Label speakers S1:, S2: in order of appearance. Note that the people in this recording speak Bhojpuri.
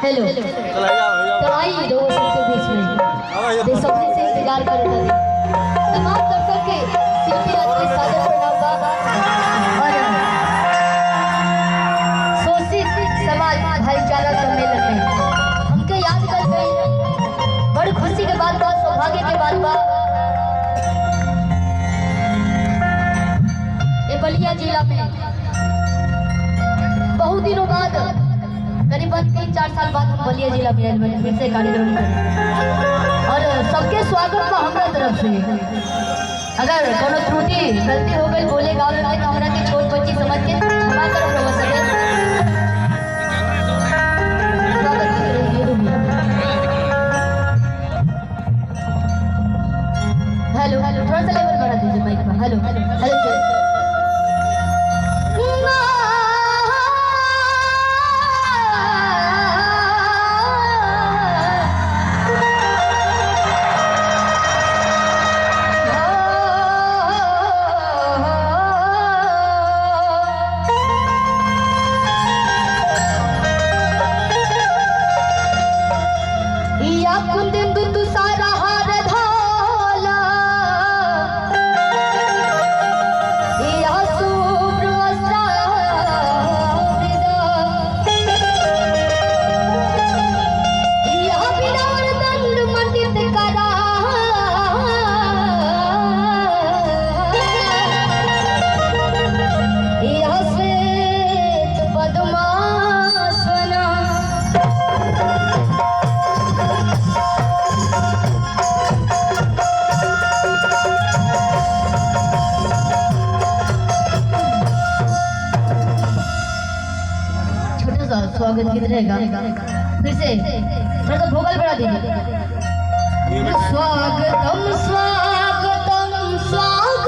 S1: हेलो तो आई दो सबके बीच में दे सबने से इंतजार कर रहा था तमाम दर्शक के शिल्पी राज के सादर प्रणाम बा और शोषित समाज भाईचारा सम्मेलन में हमके याद कर गई बड़ी खुशी के बात बा सौभाग्य के बात बा ये बलिया जिला में बहुत दिनों बाद करीबन 3-4 साल बाद हम बलिया जिला में फिर से कार्यक्रम करें और सबके स्वागत बा हमरा तरफ से। अगर कोनो त्रुटि गलती हो गई बोले गाँव में तो हमरा के छोट बच्ची समझ के क्षमा करब रवा सके। स्वागत करेंगे हेलो हेलो थोड़ा सा लेवल बढ़ा दीजिए माइक पर। हेलो हेलो स्वागत गीत रहेगा फिर से थोड़ा सा भोकल बढ़ा दीजिए। स्वागतम